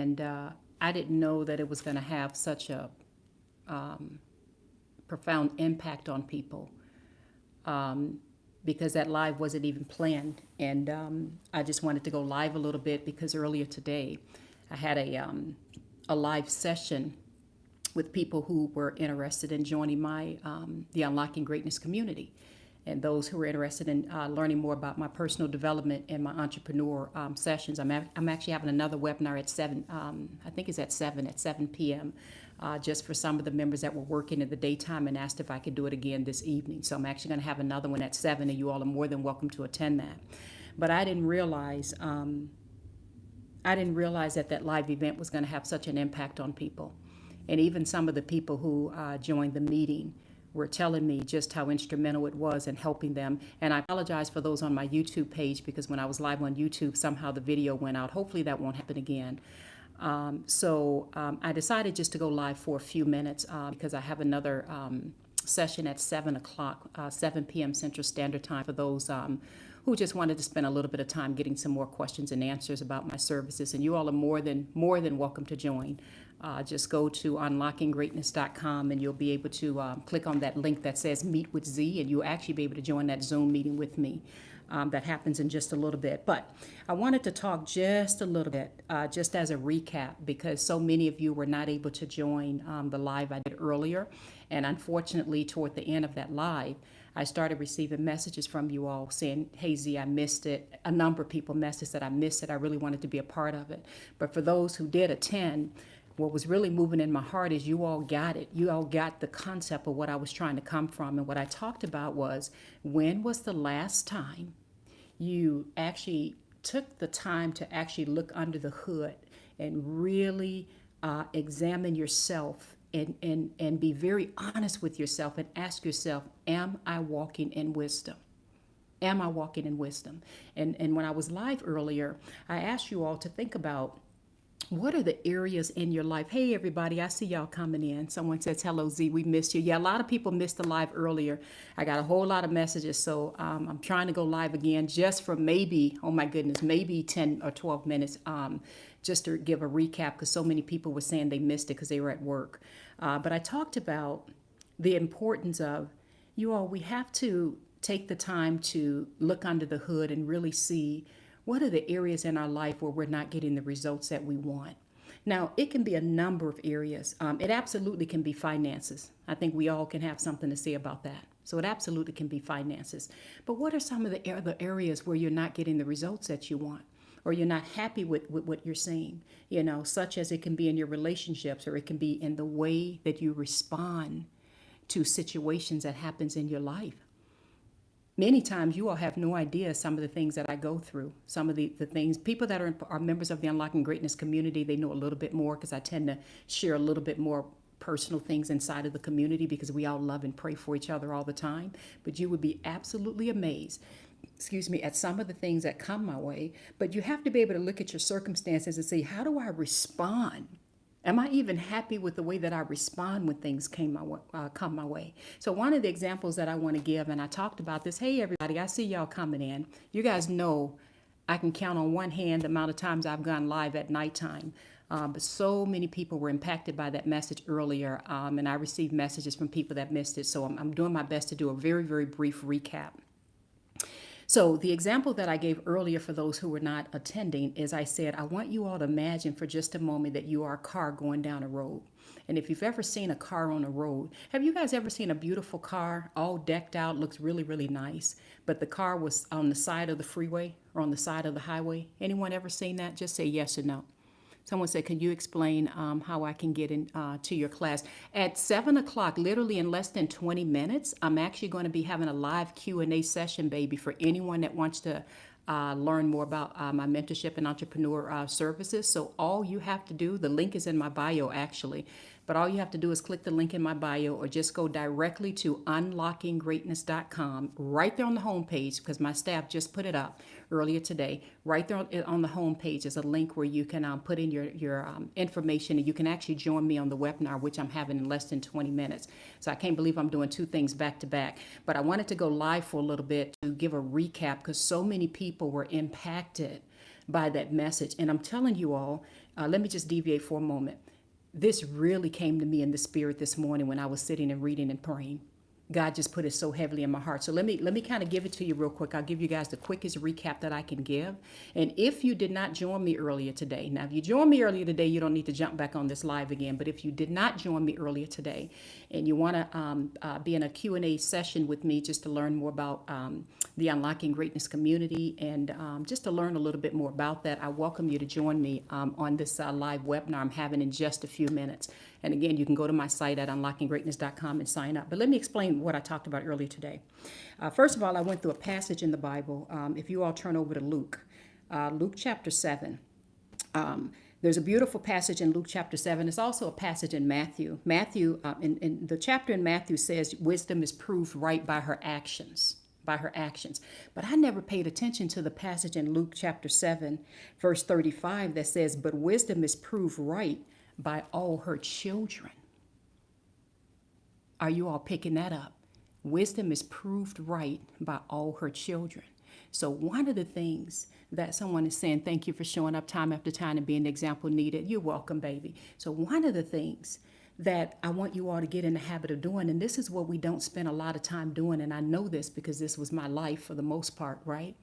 And I didn't know that it was going to have such a profound impact on people, because that live wasn't even planned. And I just wanted to go live a little bit because earlier today I had a live session with people who were interested in joining my the Unlocking Greatness community, and those who were interested in learning more about my personal development and my entrepreneur sessions. I'm actually having another webinar at 7, I think it's at 7 p.m., just for some of the members that were working in the daytime and asked if I could do it again this evening. So I'm actually going to have another one at 7, and you all are more than welcome to attend that. But I didn't realize that that live event was going to have such an impact on people. And even some of the people who joined the meeting were telling me just how instrumental it was in helping them. And I apologize for those on my YouTube page, because when I was live on YouTube, somehow the video went out. Hopefully that won't happen again. So I decided just to go live for a few minutes because I have another session at 7 o'clock, 7 p.m. Central Standard Time, for those who just wanted to spend a little bit of time getting some more questions and answers about my services. And you all are more than welcome to join. Just go to unlockinggreatness.com, and you'll be able to click on that link that says Meet with Z, and you'll actually be able to join that Zoom meeting with me. That happens in just a little bit. But I wanted to talk just a little bit, just as a recap, because so many of you were not able to join the live I did earlier. And unfortunately, toward the end of that live, I started receiving messages from you all saying, hey, Z, I missed it. A number of people messaged that I missed it. I really wanted to be a part of it. But for those who did attend, what was really moving in my heart is you all got it. You all got the concept of what I was trying to come from. And what I talked about was, when was the last time you actually took the time to actually look under the hood and really examine yourself and be very honest with yourself and ask yourself, am I walking in wisdom? Am I walking in wisdom? And when I was live earlier, I asked you all to think about, what are the areas in your life? Hey, everybody, I see y'all coming in. Someone says, hello, Z, we missed you. Yeah, a lot of people missed the live earlier. I got a whole lot of messages, so I'm trying to go live again just for maybe, oh my goodness, maybe 10 or 12 minutes, just to give a recap, because so many people were saying they missed it because they were at work. But I talked about the importance of, you all, we have to take the time to look under the hood and really see, what are the areas in our life where we're not getting the results that we want? Now, it can be a number of areas. It absolutely can be finances. I think we all can have something to say about that. So it absolutely can be finances. But what are some of the other areas where you're not getting the results that you want? Or you're not happy with what you're seeing? You know, such as it can be in your relationships, or it can be in the way that you respond to situations that happens in your life. Many times you all have no idea some of the things that I go through, some of the things. People that are members of the Unlocking Greatness community, they know a little bit more, because I tend to share a little bit more personal things inside of the community, because we all love and pray for each other all the time. But you would be absolutely amazed, at some of the things that come my way. But you have to be able to look at your circumstances and say, how do I respond? Am I even happy with the way that I respond when things come my way? So one of the examples that I want to give, and I talked about this, hey, everybody, I see y'all coming in. You guys know I can count on one hand the amount of times I've gone live at nighttime. But so many people were impacted by that message earlier, and I received messages from people that missed it. So I'm doing my best to do a very, very brief recap. So the example that I gave earlier for those who were not attending is, I said, I want you all to imagine for just a moment that you are a car going down a road. And if you've ever seen a car on a road, have you guys ever seen a beautiful car all decked out, looks really, really nice, but the car was on the side of the freeway or on the side of the highway? Anyone ever seen that? Just say yes or no. Someone said, can you explain how I can get in to your class? At 7 o'clock, literally in less than 20 minutes, I'm actually going to be having a live Q&A session, baby, for anyone that wants to learn more about my mentorship and entrepreneur services. So all you have to do, the link is in my bio, actually. But all you have to do is click the link in my bio, or just go directly to unlockinggreatness.com, right there on the homepage, because my staff just put it up earlier today. Right there on the homepage is a link where you can put in your information, and you can actually join me on the webinar, which I'm having in less than 20 minutes. So I can't believe I'm doing two things back to back. But I wanted to go live for a little bit to give a recap, because so many people were impacted by that message. And I'm telling you all, let me just deviate for a moment. This really came to me in the spirit this morning when I was sitting and reading and praying. God just put it so heavily in my heart. So let me kind of give it to you real quick. I'll give you guys the quickest recap that I can give. And if you did not join me earlier today, now if you joined me earlier today, you don't need to jump back on this live again. But if you did not join me earlier today, and you want to be in a Q&A session with me just to learn more about the Unlocking Greatness community and just to learn a little bit more about that, I welcome you to join me on this live webinar I'm having in just a few minutes. And again, you can go to my site at unlockinggreatness.com and sign up. But let me explain what I talked about earlier today. First of all, I went through a passage in the Bible. If you all turn over to Luke chapter 7. There's a beautiful passage in Luke chapter 7. It's also a passage in Matthew. In the chapter in Matthew says wisdom is proved right by her actions. But I never paid attention to the passage in Luke chapter 7, verse 35 that says, but wisdom is proved right by all her children. Are you all picking that up? Wisdom is proved right by all her children. So one of the things that someone is saying, thank you for showing up time after time and being the example needed. You're welcome, baby. So one of the things that I want you all to get in the habit of doing, and this is what we don't spend a lot of time doing, and I know this because this was my life for the most part, right?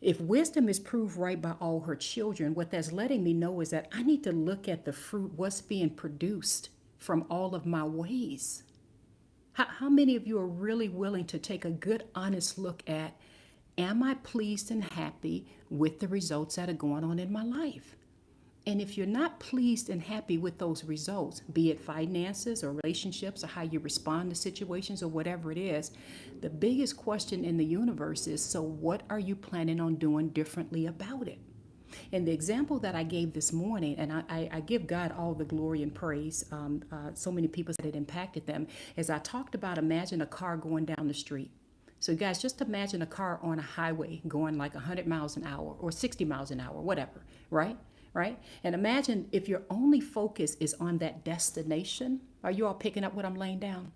If wisdom is proved right by all her children, what that's letting me know is that I need to look at the fruit, what's being produced from all of my ways. How many of you are really willing to take a good, honest look at, am I pleased and happy with the results that are going on in my life? And if you're not pleased and happy with those results, be it finances or relationships or how you respond to situations or whatever it is, the biggest question in the universe is, so what are you planning on doing differently about it? And the example that I gave this morning, and I give God all the glory and praise, so many people said it impacted them, is I talked about, imagine a car going down the street. So you guys, just imagine a car on a highway going like 100 miles an hour or 60 miles an hour, whatever, right? And imagine if your only focus is on that destination. Are you all picking up what I'm laying down?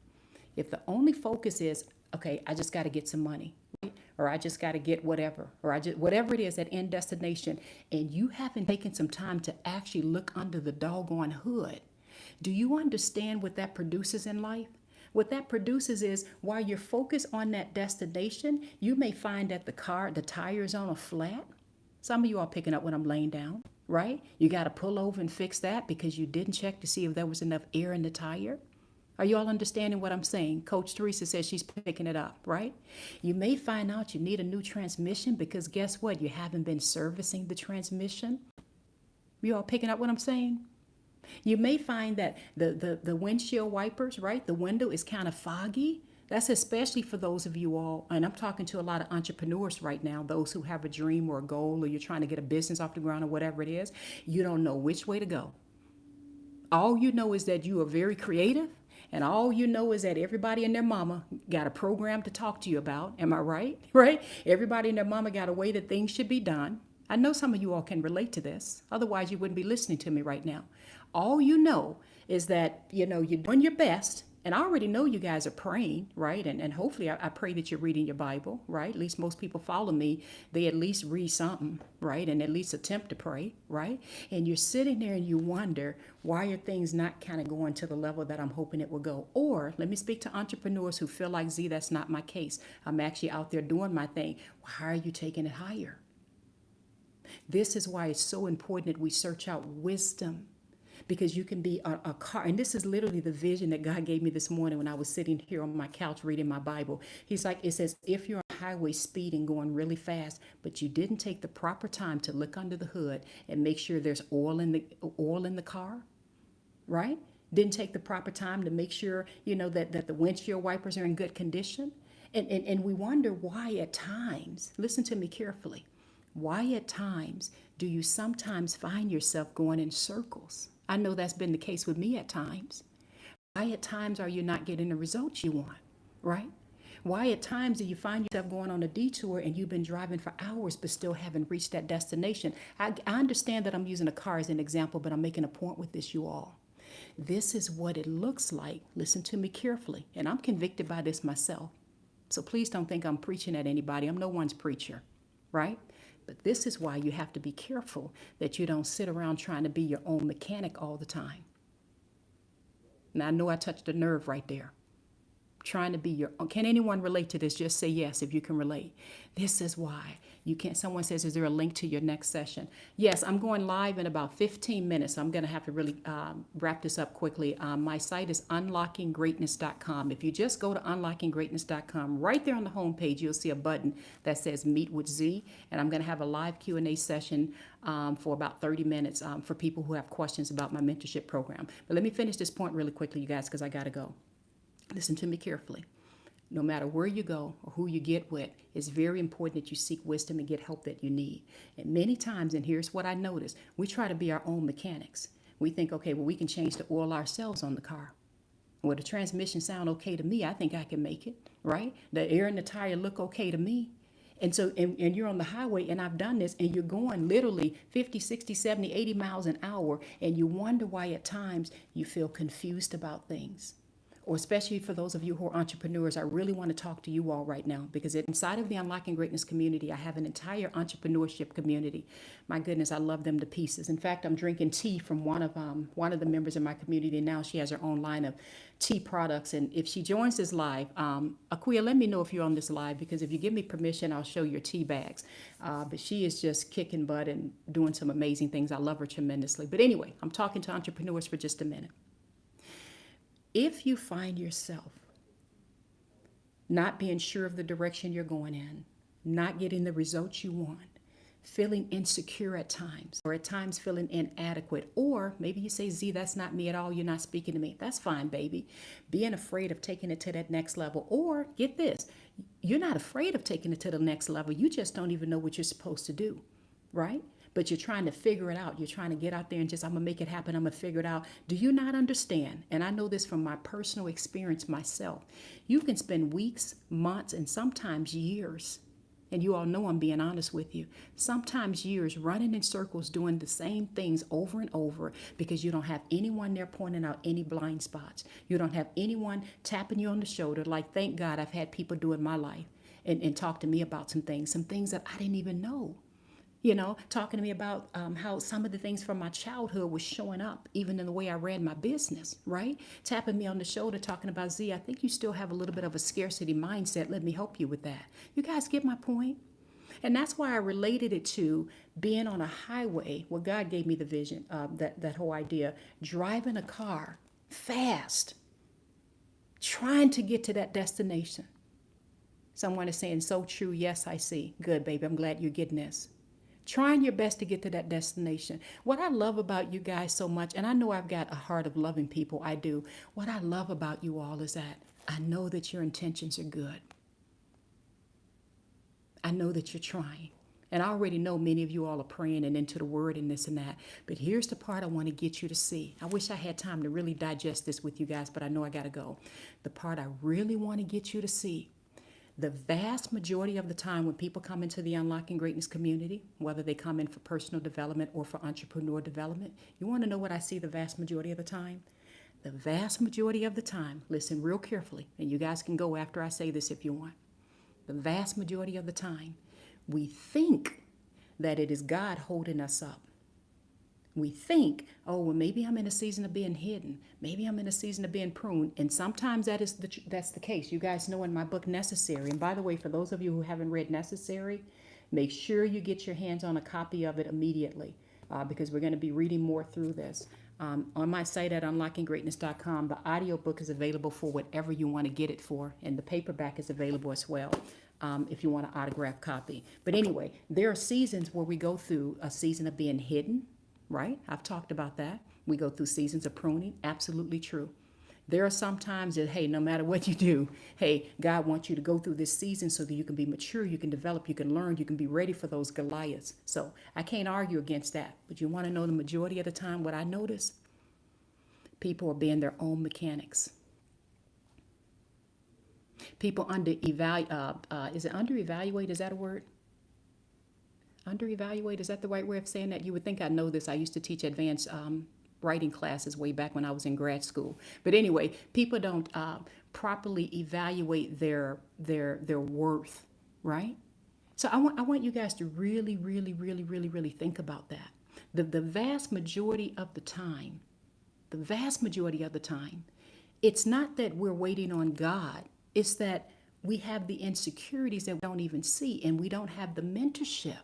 If the only focus is, okay, I just got to get some money, right? Or I just got to get whatever, or whatever it is, that end destination, and you haven't taken some time to actually look under the doggone hood, do you understand what that produces in life? What that produces is, while you're focused on that destination, you may find that the tires on a flat. Some of you are picking up what I'm laying down, right? You got to pull over and fix that because you didn't check to see if there was enough air in the tire. Are you all understanding what I'm saying? Coach Teresa says she's picking it up, right? You may find out you need a new transmission because guess what? You haven't been servicing the transmission. You all picking up what I'm saying? You may find that the windshield wipers, right? The window is kind of foggy. That's especially for those of you all, and I'm talking to a lot of entrepreneurs right now, those who have a dream or a goal, or you're trying to get a business off the ground or whatever it is. You don't know which way to go. All you know is that you are very creative, and all you know is that everybody and their mama got a program to talk to you about. Am I right? Right? Everybody and their mama got a way that things should be done. I know some of you all can relate to this. Otherwise, you wouldn't be listening to me right now. All you know is that, you're doing your best. And I already know you guys are praying, right? And hopefully I pray that you're reading your Bible, right? At least most people follow me. They at least read something, right? And at least attempt to pray, right? And you're sitting there and you wonder, why are things not kind of going to the level that I'm hoping it will go? Or let me speak to entrepreneurs who feel like, Z, that's not my case. I'm actually out there doing my thing. Why are you taking it higher? This is why it's so important that we search out wisdom. Because you can be a car, and this is literally the vision that God gave me this morning when I was sitting here on my couch reading my Bible. He's like, it says, if you're on highway speeding, going really fast, but you didn't take the proper time to look under the hood and make sure there's oil in the car, right? Didn't take the proper time to make sure, that the windshield wipers are in good condition. And we wonder why at times, listen to me carefully, why at times do you sometimes find yourself going in circles? I know that's been the case with me at times. Why at times are you not getting the results you want, right? Why at times do you find yourself going on a detour and you've been driving for hours but still haven't reached that destination? I understand that I'm using a car as an example, but I'm making a point with this, you all. This is what it looks like. Listen to me carefully. And I'm convicted by this myself. So please don't think I'm preaching at anybody. I'm no one's preacher, right? But this is why you have to be careful that you don't sit around trying to be your own mechanic all the time. Now, I know I touched a nerve right there. Trying to be your own. Can anyone relate to this? Just say yes if you can relate. This is why you can't. Someone says, is there a link to your next session? Yes, I'm going live in about 15 minutes. I'm going to have to really wrap this up quickly. My site is unlockinggreatness.com. If you just go to unlockinggreatness.com, right there on the homepage, you'll see a button that says Meet with Z, and I'm going to have a live Q&A session for about 30 minutes for people who have questions about my mentorship program. But let me finish this point really quickly, you guys, because I got to go. Listen to me carefully. No matter where you go or who you get with, it's very important that you seek wisdom and get help that you need. And many times, and here's what I noticed, we try to be our own mechanics. We think, okay, well, we can change the oil ourselves on the car. Well, the transmission sound okay to me. I think I can make it, right? The air in the tire look okay to me. And so, and you're on the highway, and I've done this, and you're going literally 50, 60, 70, 80 miles an hour, and you wonder why at times you feel confused about things. Or especially for those of you who are entrepreneurs, I really want to talk to you all right now, because inside of the Unlocking Greatness community, I have an entire entrepreneurship community. My goodness, I love them to pieces. In fact, I'm drinking tea from one of the members of my community now. She has her own line of tea products, and if she joins this live, Aquia, let me know if you're on this live, because if you give me permission, I'll show your tea bags. But she is just kicking butt and doing some amazing things. I love her tremendously. But anyway, I'm talking to entrepreneurs for just a minute. If you find yourself not being sure of the direction you're going in, not getting the results you want, feeling insecure at times, or at times feeling inadequate, or maybe you say, Z, that's not me at all, you're not speaking to me. That's fine, baby. Being afraid of taking it to that next level, or get this, you're not afraid of taking it to the next level. You just don't even know what you're supposed to do, right? But you're trying to figure it out. You're trying to get out there and just, I'm going to make it happen. I'm going to figure it out. Do you not understand? And I know this from my personal experience myself. You can spend weeks, months, and sometimes years, and you all know I'm being honest with you, sometimes years running in circles doing the same things over and over because you don't have anyone there pointing out any blind spots. You don't have anyone tapping you on the shoulder like, thank God I've had people do in my life and talk to me about some things that I didn't even know. You know, talking to me about how some of the things from my childhood was showing up, even in the way I ran my business, right? Tapping me on the shoulder, talking about, Z, I think you still have a little bit of a scarcity mindset. Let me help you with that. You guys get my point? And that's why I related it to being on a highway where God gave me the vision, that whole idea, driving a car fast, trying to get to that destination. Someone is saying, so true. Yes, I see. Good, baby. I'm glad you're getting this. Trying your best to get to that destination. What I love about you guys so much, and I know I've got a heart of loving people, I do. What I love about you all is that I know that your intentions are good. I know that you're trying. And I already know many of you all are praying and into the word and this and that. But here's the part I want to get you to see. I wish I had time to really digest this with you guys, but I know I got to go. The part I really want to get you to see. The vast majority of the time when people come into the Unlocking Greatness community, whether they come in for personal development or for entrepreneur development, you want to know what I see the vast majority of the time? The vast majority of the time, listen real carefully, and you guys can go after I say this if you want. The vast majority of the time, we think that it is God holding us up. We think, oh, well, maybe I'm in a season of being hidden. Maybe I'm in a season of being pruned. And sometimes that's the case. You guys know in my book, Necessary. And by the way, for those of you who haven't read Necessary, make sure you get your hands on a copy of it immediately because we're going to be reading more through this. On my site at unlockinggreatness.com, the audiobook is available for whatever you want to get it for. And the paperback is available as well. If you want an autographed copy. But anyway, there are seasons where we go through a season of being hidden. Right? I've talked about that. We go through seasons of pruning. Absolutely true. There are some times that, hey, no matter what you do, hey, God wants you to go through this season so that you can be mature, you can develop, you can learn, you can be ready for those Goliaths. So I can't argue against that. But you want to know the majority of the time what I notice? People are being their own mechanics. People is it under-evaluate? Is that a word? Under-evaluate, is that the right way of saying that? You would think I know this. I used to teach advanced writing classes way back when I was in grad school. But anyway, people don't properly evaluate their worth, right? So I want you guys to really, really, really, really, really think about that. The vast majority of the time, the vast majority of the time, it's not that we're waiting on God. It's that we have the insecurities that we don't even see, and we don't have the mentorship.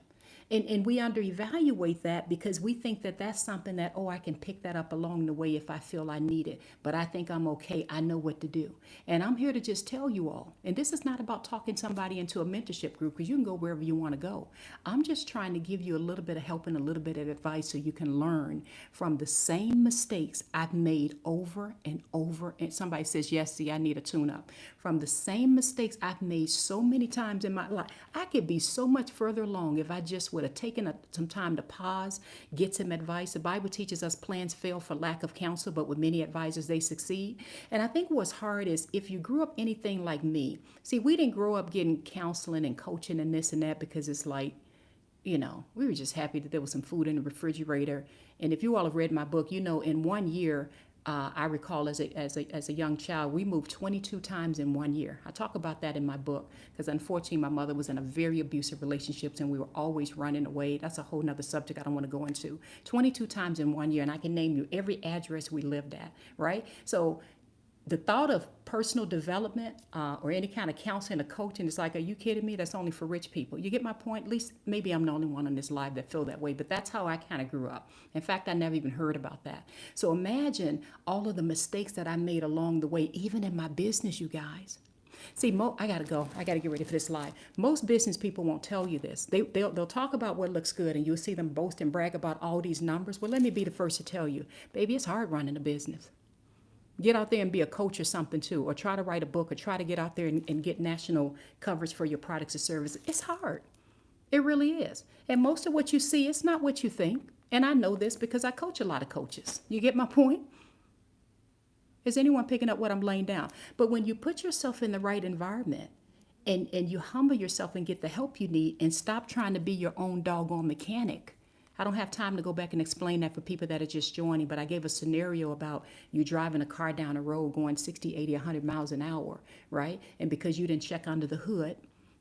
And we under evaluate that because we think that that's something that, oh, I can pick that up along the way if I feel I need it. But I think I'm okay. I know what to do. And I'm here to just tell you all, and this is not about talking somebody into a mentorship group because you can go wherever you want to go. I'm just trying to give you a little bit of help and a little bit of advice so you can learn from the same mistakes I've made over and over. And somebody says, yes, see, I need a tune up. From the same mistakes I've made so many times in my life, I could be so much further along if I just would have taken some time to pause, get some advice. The Bible teaches us plans fail for lack of counsel, but with many advisors, they succeed. And I think what's hard is if you grew up anything like me, see, we didn't grow up getting counseling and coaching and this and that because it's like, we were just happy that there was some food in the refrigerator. And if you all have read my book, in 1 year, I recall as a young child, we moved 22 times in 1 year. I talk about that in my book because unfortunately my mother was in a very abusive relationship and we were always running away. That's a whole nother subject I don't want to go into. 22 times in 1 year, and I can name you every address we lived at, right? So the thought of personal development or any kind of counseling or coaching is like, are you kidding me? That's only for rich people. You get my point? At least maybe I'm the only one on this live that feel that way, but that's how I kind of grew up. In fact, I never even heard about that. So imagine all of the mistakes that I made along the way, even in my business, you guys. See, I gotta go. I gotta get ready for this live. Most business people won't tell you this. They'll talk about what looks good, and you'll see them boast and brag about all these numbers. Well, let me be the first to tell you, baby, it's hard running a business. Get out there and be a coach or something too, or try to write a book, or try to get out there and get national coverage for your products or services. It's hard. It really is. And most of what you see is not what you think. And I know this because I coach a lot of coaches. You get my point? Is anyone picking up what I'm laying down? But when you put yourself in the right environment and you humble yourself and get the help you need and stop trying to be your own doggone mechanic. I don't have time to go back and explain that for people that are just joining, but I gave a scenario about you driving a car down a road going 60, 80, 100 miles an hour, right? And because you didn't check under the hood,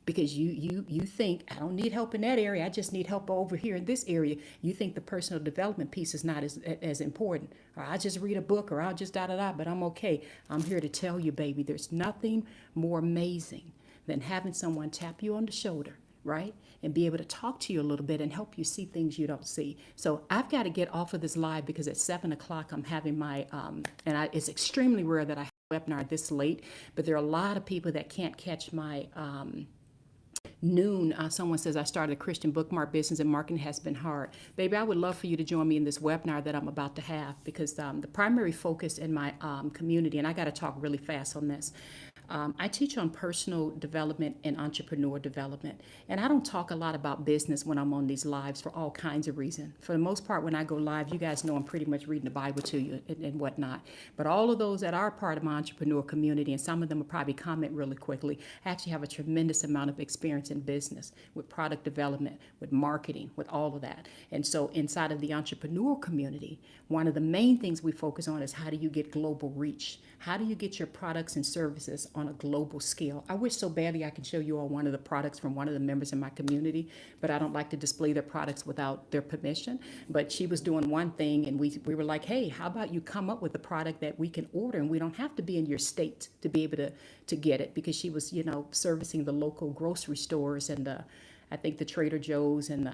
because you think, I don't need help in that area, I just need help over here in this area, you think the personal development piece is not as important. Or I'll just read a book, or I'll just da-da-da, but I'm okay. I'm here to tell you, baby, there's nothing more amazing than having someone tap you on the shoulder, right? And be able to talk to you a little bit and help you see things you don't see. So I've got to get off of this live because at 7 o'clock I'm having my, it's extremely rare that I have a webinar this late, but there are a lot of people that can't catch my noon. Someone says, I started a Christian bookmark business and marketing has been hard. Baby, I would love for you to join me in this webinar that I'm about to have because the primary focus in my community, and I got to talk really fast on this, I teach on personal development and entrepreneur development. And I don't talk a lot about business when I'm on these lives for all kinds of reasons. For the most part, when I go live, you guys know I'm pretty much reading the Bible to you and whatnot. But all of those that are part of my entrepreneur community, and some of them will probably comment really quickly, actually have a tremendous amount of experience in business with product development, with marketing, with all of that. And so inside of the entrepreneur community, one of the main things we focus on is how do you get global reach? How do you get your products and services on a global scale? I wish so badly I could show you all one of the products from one of the members in my community, but I don't like to display their products without their permission. But she was doing one thing, and we were like, hey, how about you come up with a product that we can order, and we don't have to be in your state to be able to get it, because she was, servicing the local grocery stores and I think the Trader Joe's and the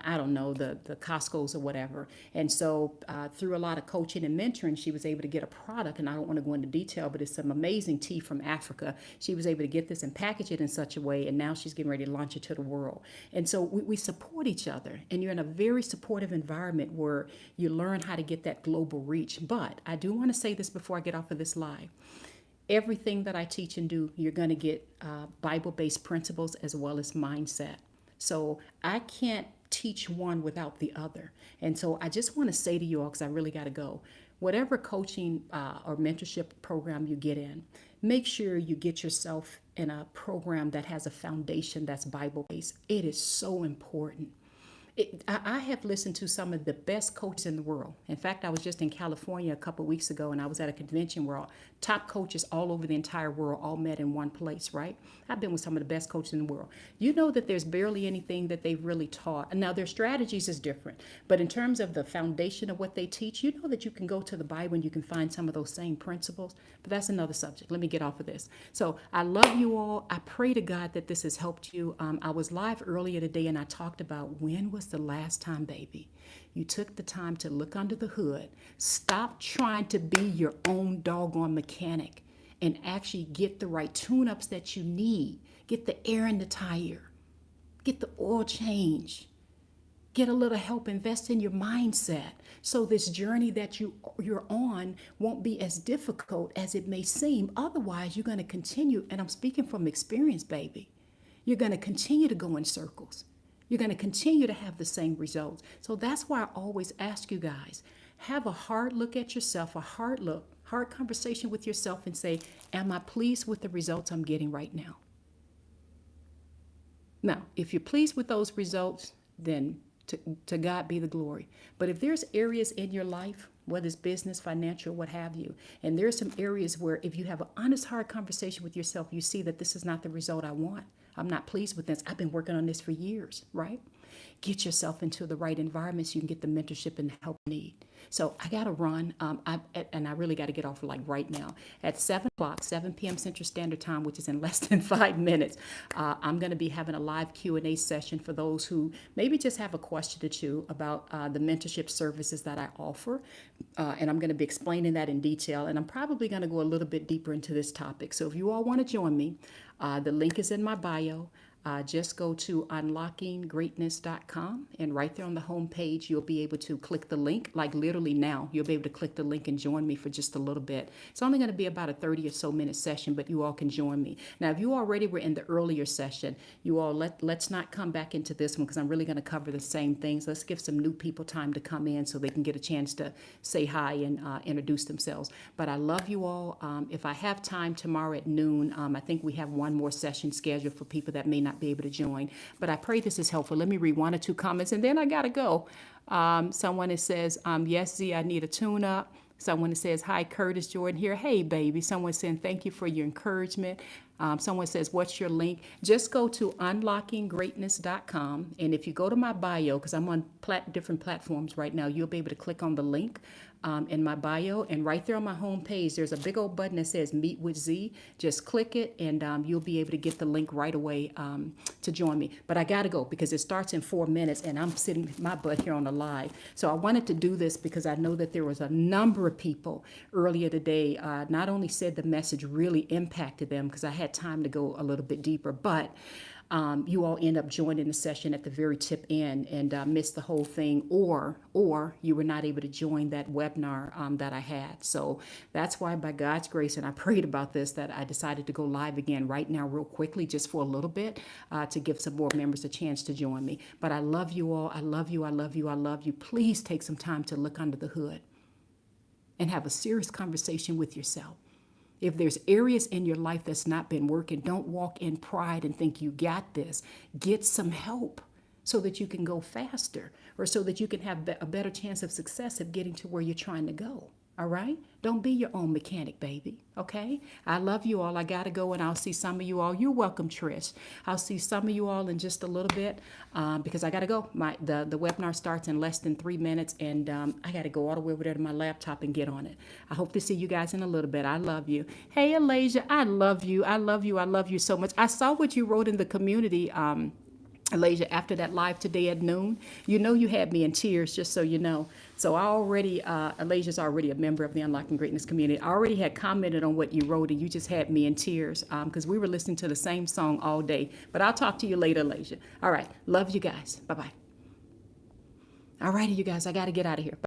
Costco's or whatever. And so through a lot of coaching and mentoring, she was able to get a product, and I don't want to go into detail, but it's some amazing tea from Africa. She was able to get this and package it in such a way, and now she's getting ready to launch it to the world. And so we support each other, and you're in a very supportive environment where you learn how to get that global reach. But I do want to say this before I get off of this live. Everything that I teach and do, you're going to get Bible-based principles as well as mindset. So I can't teach one without the other. And so I just want to say to you all, because I really got to go, whatever coaching or mentorship program you get in, make sure you get yourself in a program that has a foundation that's Bible-based. It is so important. I have listened to some of the best coaches in the world. In fact, I was just in California a couple of weeks ago, and I was at a convention where top coaches all over the entire world all met in one place, right? I've been with some of the best coaches in the world. You know that there's barely anything that they've really taught. Now, their strategies is different, but in terms of the foundation of what they teach, you know that you can go to the Bible and you can find some of those same principles. But that's another subject. Let me get off of this. So I love you all. I pray to God that this has helped you. I was live earlier today, and I talked about when was the last time, baby, you took the time to look under the hood, stop trying to be your own doggone mechanic, and actually get the right tune-ups that you need. Get the air in the tire, get the oil change, get a little help, invest in your mindset, so this journey that you're on won't be as difficult as it may seem. Otherwise, you're going to continue, and I'm speaking from experience, baby. You're going to continue to go in circles. You're going to continue to have the same results. So that's why I always ask you guys, have a hard look at yourself, a hard conversation with yourself, and say, am I pleased with the results I'm getting right now? Now, if you're pleased with those results, then to God be the glory. But if there's areas in your life, whether it's business, financial, what have you, and there's some areas where if you have an honest, hard conversation with yourself, you see that this is not the result I want. I'm not pleased with this. I've been working on this for years, right? Get yourself into the right environment so you can get the mentorship and help you need. So I got to run, and I really got to get off like right now. At 7 o'clock, 7 p.m. Central Standard Time, which is in less than 5 minutes, I'm going to be having a live Q&A session for those who maybe just have a question or two about the mentorship services that I offer. And I'm going to be explaining that in detail. And I'm probably going to go a little bit deeper into this topic. So if you all want to join me, the link is in my bio. Just go to unlockinggreatness.com, and right there on the home page, you'll be able to click the link. Like literally now, you'll be able to click the link and join me for just a little bit. It's only going to be about a 30 or so minute session, but you all can join me. Now, if you already were in the earlier session, you all let's not come back into this one because I'm really going to cover the same things. Let's give some new people time to come in so they can get a chance to say hi and introduce themselves. But I love you all. If I have time tomorrow at noon, I think we have one more session scheduled for people that may not be able to join. But I pray this is helpful. Let me read one or two comments, and then I got to go. Someone that says, yes, Z, I need a tune-up. Someone that says, hi, Curtis Jordan here. Hey, baby. Someone saying, thank you for your encouragement. Someone says, what's your link? Just go to unlockinggreatness.com. And if you go to my bio, because I'm on different platforms right now, you'll be able to click on the link in my bio. And right there on my home page, there's a big old button that says Meet with Z. Just click it, and you'll be able to get the link right away to join me. But I got to go because it starts in 4 minutes, and I'm sitting my butt here on the live. So I wanted to do this because I know that there was a number of people earlier today not only said the message really impacted them because I had time to go a little bit deeper, but you all end up joining the session at the very tip end and missed the whole thing, or you were not able to join that webinar that I had. So that's why, by God's grace, and I prayed about this, that I decided to go live again right now real quickly, just for a little bit, to give some more members a chance to join me. But I love you all. I love you. I love you. I love you. Please take some time to look under the hood and have a serious conversation with yourself. If there's areas in your life that's not been working, don't walk in pride and think you got this. Get some help so that you can go faster, or so that you can have a better chance of success of getting to where you're trying to go. All right? Don't be your own mechanic, baby. Okay? I love you all. I got to go, and I'll see some of you all. You're welcome, Trish. I'll see some of you all in just a little bit because I got to go. The webinar starts in less than 3 minutes, and I got to go all the way over there to my laptop and get on it. I hope to see you guys in a little bit. I love you. Hey, Alasia, I love you. I love you. I love you so much. I saw what you wrote in the community, Alasia, after that live today at noon. You know you had me in tears, just so you know. So Alasia's already a member of the Unlocking Greatness community. I already had commented on what you wrote, and you just had me in tears because we were listening to the same song all day. But I'll talk to you later, Alasia. All right. Love you guys. Bye-bye. All righty, you guys. I got to get out of here.